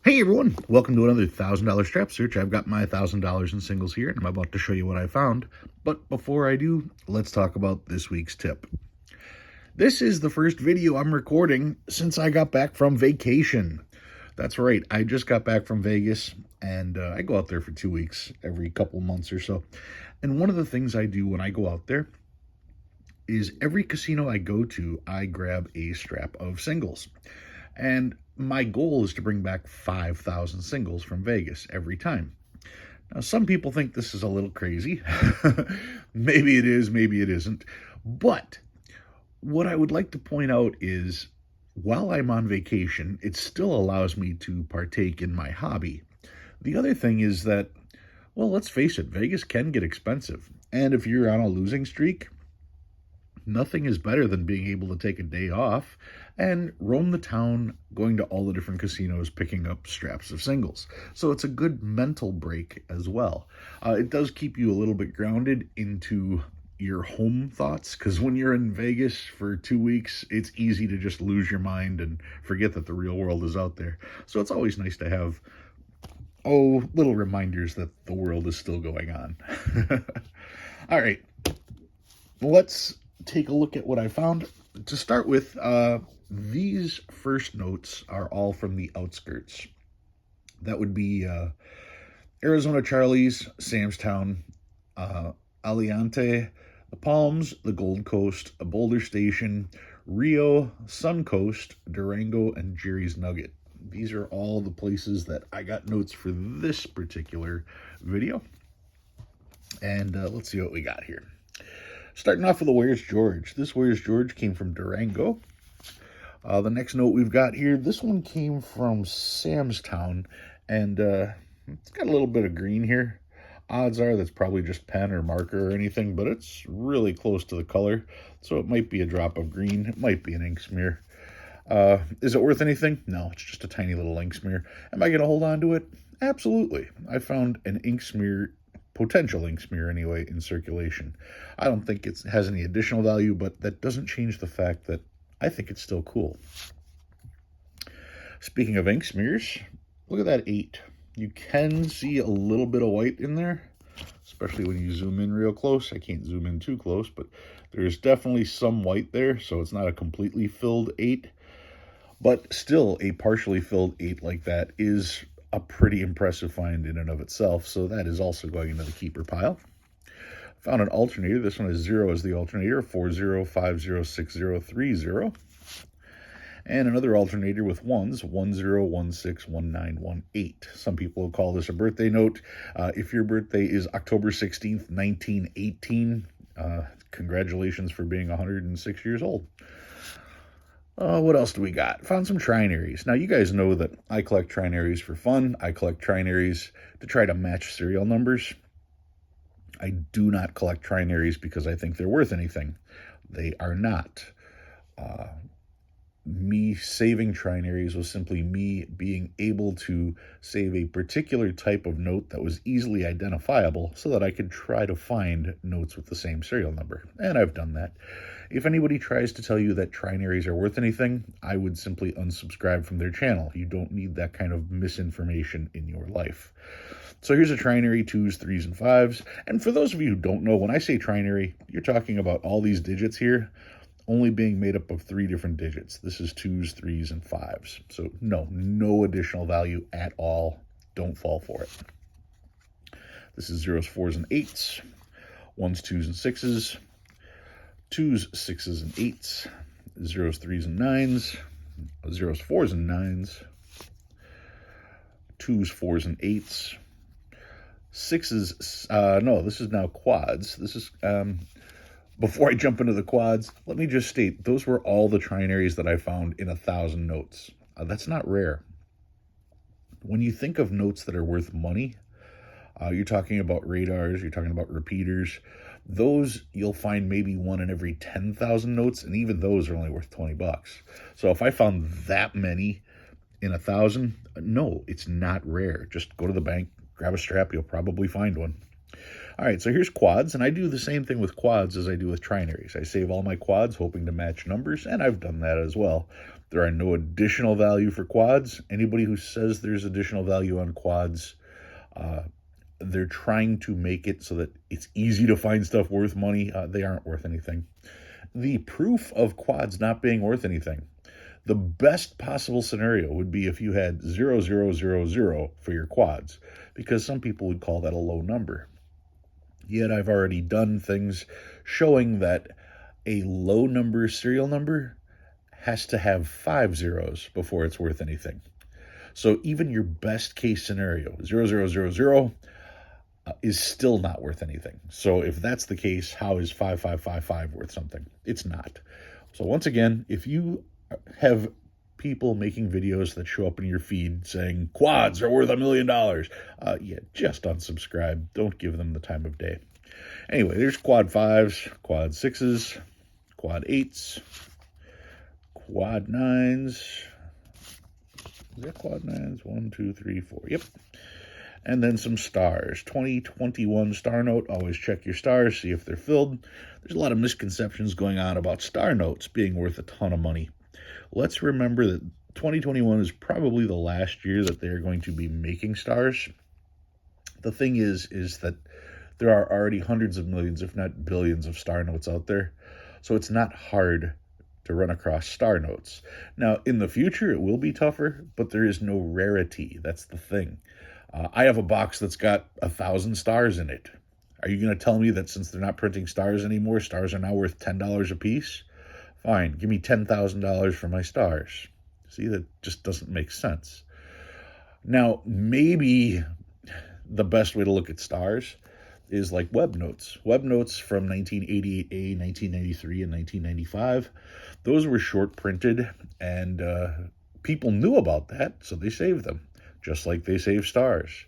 Hey everyone, welcome to another $1,000 strap search. I've got my $1,000 in singles here and I'm about to show you what I found. But before I do, let's talk about this week's tip. This is the first video I'm recording since I got back from vacation. That's right, I just got back from Vegas and I go out there for 2 weeks every couple months or so. And one of the things I do when I go out there is every casino I go to, I grab a strap of singles. And my goal is to bring back 5,000 singles from Vegas every time. Now, some people think this is a little crazy. Maybe it is, maybe it isn't. But what I would like to point out is while I'm on vacation, it still allows me to partake in my hobby. The other thing is that, well, let's face it, Vegas can get expensive. And if you're on a losing streak, nothing is better than being able to take a day off and roam the town, going to all the different casinos, picking up straps of singles. So it's a good mental break as well. It does keep you a little bit grounded into your home thoughts, because when you're in Vegas for 2 weeks, it's easy to just lose your mind and forget that the real world is out there. So it's always nice to have, little reminders that the world is still going on. All right, let's take a look at what I found. To start with, these first notes are all from the outskirts. That would be Arizona Charlie's, Sam's Town, Aliante, the Palms, the Gold Coast, Boulder Station, Rio, Suncoast, Durango, and Jerry's Nugget. These are all the places that I got notes for this particular video. And let's see what we got here. Starting off with the Where's George. This Where's George came from Durango. The next note we've got here, this one came from Sam's Town, and it's got a little bit of green here. Odds are that's probably just pen or marker or anything, but it's really close to the color, so it might be a drop of green. It might be an ink smear. Is it worth anything? No, it's just a tiny little ink smear. Am I going to hold on to it? Absolutely. I found an ink smear, potential ink smear anyway, in circulation. I don't think it has any additional value, but that doesn't change the fact that I think it's still cool. Speaking of ink smears, look at that 8. You can see a little bit of white in there, especially when you zoom in real close. I can't zoom in too close, but there's definitely some white there, so it's not a completely filled 8. But still, a partially filled 8 like that is a pretty impressive find in and of itself, so that is also going into the keeper pile. Found an alternator. This one is 0 as the alternator, 40506030. And another alternator with 1s, 10161918. Some people will call this a birthday note. If your birthday is October 16th, 1918, congratulations for being 106 years old. What else do we got? Found some trinaries. Now, you guys know that I collect trinaries for fun. I collect trinaries to try to match serial numbers. I do not collect trinaries because I think they're worth anything. They are not. Me saving trinaries was simply me being able to save a particular type of note that was easily identifiable so that I could try to find notes with the same serial number. And I've done that. If anybody tries to tell you that trinaries are worth anything, I would simply unsubscribe from their channel. You don't need that kind of misinformation in your life. So here's a trinary, 2s, 3s, and 5s. And for those of you who don't know, when I say trinary, you're talking about all these digits here only being made up of 3 different digits. This is 2s, 3s, and 5s. So no additional value at all. Don't fall for it. This is 0s, 4s, and 8s, 1s, 2s, and 6s, 2s, 6s, and 8s, 0s, 3s, and 9s, 0s, 4s, and 9s, 2s, 4s, and 8s, 6s, no, this is now quads. This is, before I jump into the quads, let me just state, those were all the trinaries that I found in 1,000 notes. That's not rare. When you think of notes that are worth money, you're talking about radars, you're talking about repeaters. Those you'll find maybe 1 in every 10,000 notes, and even those are only worth $20. So if I found that many in 1,000, no, it's not rare. Just go to the bank, grab a strap, you'll probably find one. All right, so here's quads, and I do the same thing with quads as I do with trinaries. I save all my quads hoping to match numbers, and I've done that as well. There are no additional value for quads. Anybody who says there's additional value on quads, they're trying to make it so that it's easy to find stuff worth money. They aren't worth anything. The proof of quads not being worth anything. The best possible scenario would be if you had 0000 for your quads, because some people would call that a low number. Yet I've already done things showing that a low number serial number has to have 5 zeros before it's worth anything. So even your best case scenario, 0000, is still not worth anything. So if that's the case, how is 5555 worth something? It's not. So once again, if you have people making videos that show up in your feed saying quads are worth $1 million, yeah, just unsubscribe. Don't give them the time of day. Anyway, there's quad 5s, quad 6s, quad 8s, quad 9s. Is that quad 9s? 1, 2, 3, 4. Yep. And then some stars. 2021 star note. Always check your stars, see if they're filled. There's a lot of misconceptions going on about star notes being worth a ton of money. Let's remember that 2021 is probably the last year that they're going to be making stars. The thing is that there are already hundreds of millions, if not billions, of star notes out there. So it's not hard to run across star notes. Now, in the future, it will be tougher, but there is no rarity. That's the thing. I have a box that's got 1,000 stars in it. Are you going to tell me that since they're not printing stars anymore, stars are now worth $10 a piece? Fine, give me $10,000 for my stars. See, that just doesn't make sense. Now, maybe the best way to look at stars is like web notes. Web notes from 1988A, 1993, and 1995. Those were short printed, and people knew about that, so they saved them, just like they save stars.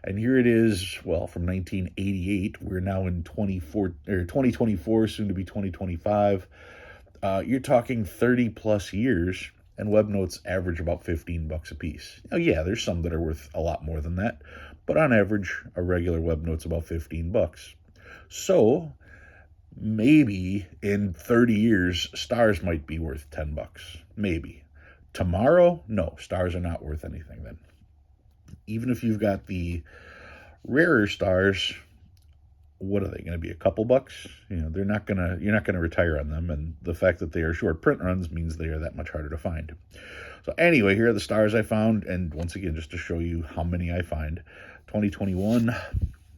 And here it is, well, from 1988. We're now in 2024, soon to be 2025. You're talking 30 plus years, and web notes average about $15 a piece. Now, yeah, there's some that are worth a lot more than that, but on average, a regular web note's about $15. So maybe in 30 years, stars might be worth $10. Maybe. Tomorrow, no, stars are not worth anything then. Even if you've got the rarer stars, what are they going to be, a couple bucks? You know, you're not going to retire on them, and the fact that they are short print runs means they are that much harder to find. So anyway, here are the stars I found, and once again, just to show you how many I find. 2021,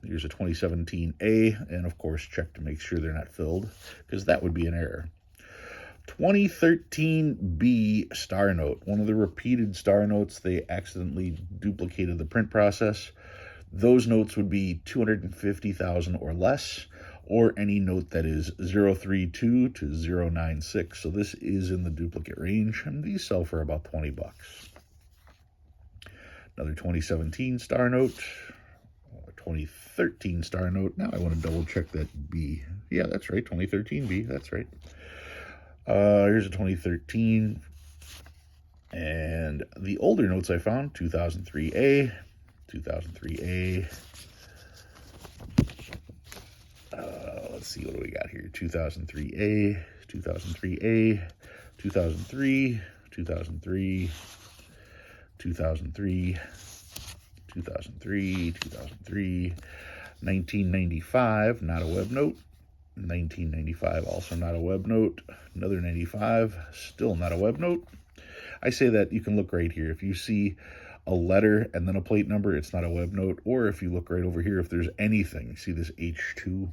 here's a 2017A, and of course, check to make sure they're not filled, because that would be an error. 2013B star note, one of the repeated star notes. They accidentally duplicated the print process. Those notes would be 250,000 or less, or any note that is 032 to 096. So this is in the duplicate range, and these sell for about $20. Another 2017 star note, 2013 star note. Now I want to double check that B. Yeah, that's right, 2013B, that's right. Here's a 2013, and the older notes I found, 2003A, 2003A, let's see, what do we got here, 2003A, 2003A, 2003, 2003, 2003, 2003, 2003, 1995, not a web note. 1995, also not a web note. Another 95, still not a web note. I say that you can look right here. If you see a letter and then a plate number, it's not a web note. Or if you look right over here, if there's anything, see this H2?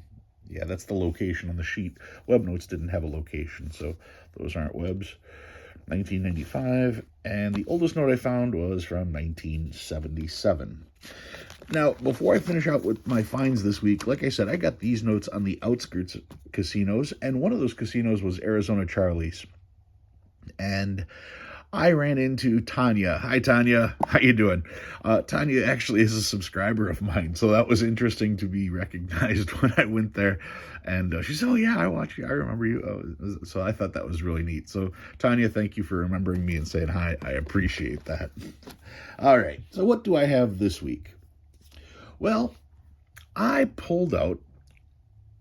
Yeah, that's the location on the sheet. Web notes didn't have a location, so those aren't webs. 1995, and the oldest note I found was from 1977. Now, before I finish out with my finds this week, like I said, I got these notes on the outskirts casinos, and one of those casinos was Arizona Charlie's. And I ran into Tanya. Hi, Tanya. How you doing? Tanya actually is a subscriber of mine, so that was interesting to be recognized when I went there. And she said, oh, yeah, I watch you. I remember you. So I thought that was really neat. So, Tanya, thank you for remembering me and saying hi. I appreciate that. All right. So what do I have this week? Well, I pulled out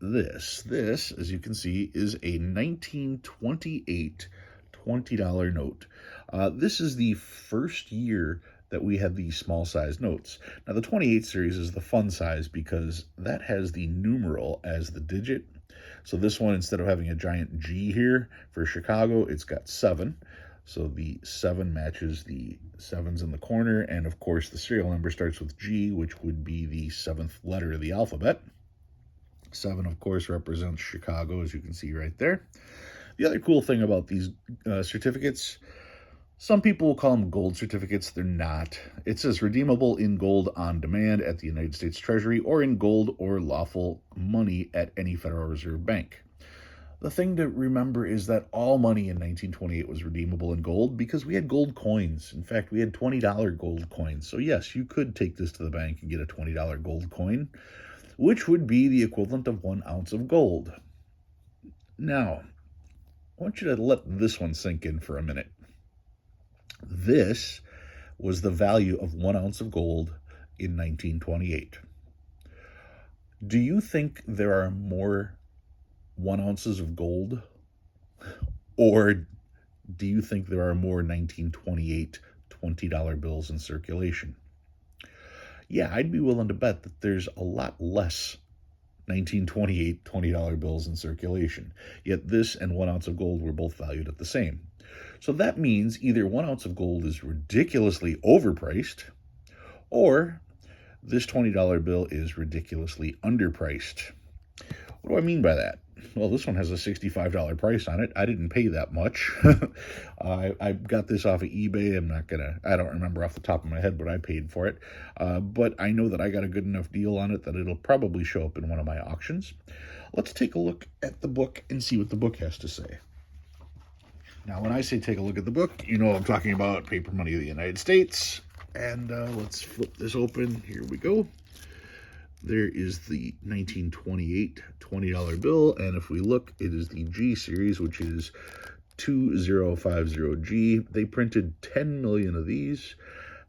this. This, as you can see, is a 1928 $20 note. This is the first year that we had these small size notes. Now the 28 series is the fun size because that has the numeral as the digit. So this one, instead of having a giant G here for Chicago, it's got 7. So the 7 matches the 7s in the corner. And of course, the serial number starts with G, which would be the 7th letter of the alphabet. 7, of course, represents Chicago, as you can see right there. The other cool thing about these certificates, some people will call them gold certificates. They're not. It says redeemable in gold on demand at the United States Treasury or in gold or lawful money at any Federal Reserve Bank. The thing to remember is that all money in 1928 was redeemable in gold because we had gold coins. In fact, we had $20 gold coins. So yes, you could take this to the bank and get a $20 gold coin, which would be the equivalent of 1 ounce of gold. Now, I want you to let this one sink in for a minute. This was the value of 1 ounce of gold in 1928. Do you think there are more 1 ounces of gold? Or do you think there are more 1928 $20 bills in circulation? Yeah, I'd be willing to bet that there's a lot less 1928 $20 bills in circulation. Yet this and 1 ounce of gold were both valued at the same. So that means either 1 ounce of gold is ridiculously overpriced, or this $20 bill is ridiculously underpriced. What do I mean by that? Well, this one has a $65 price on it. I didn't pay that much. I got this off of eBay. I don't remember off the top of my head what I paid for it. But I know that I got a good enough deal on it that it'll probably show up in one of my auctions. Let's take a look at the book and see what the book has to say. Now, when I say take a look at the book, you know I'm talking about Paper Money of the United States. And let's flip this open. Here we go. There is the 1928 $20 bill, and if we look, it is the G series, which is 2050G. They printed 10 million of these,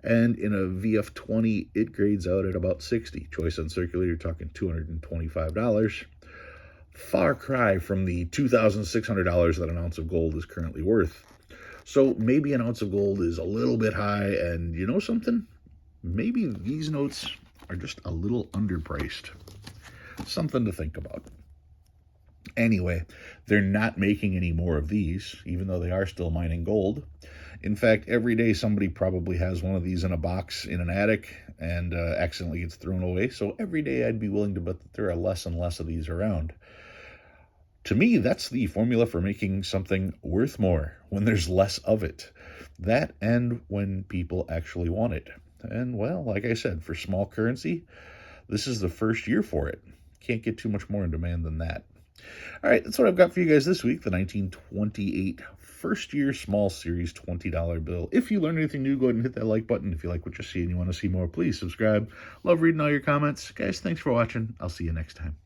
and in a VF20, it grades out at about 60. Choice on circulator, you're talking $225. Far cry from the $2,600 that an ounce of gold is currently worth. So maybe an ounce of gold is a little bit high, and you know something? Maybe these notes are just a little underpriced. Something to think about. Anyway, they're not making any more of these, even though they are still mining gold. In fact, every day somebody probably has one of these in a box in an attic and accidentally gets thrown away. So every day I'd be willing to bet that there are less and less of these around. To me, that's the formula for making something worth more, when there's less of it. That and when people actually want it. And, well, like I said, for small currency, this is the first year for it. Can't get too much more in demand than that. All right, that's what I've got for you guys this week, the 1928 first-year small series $20 bill. If you learned anything new, go ahead and hit that like button. If you like what you see and you want to see more, please subscribe. Love reading all your comments. Guys, thanks for watching. I'll see you next time.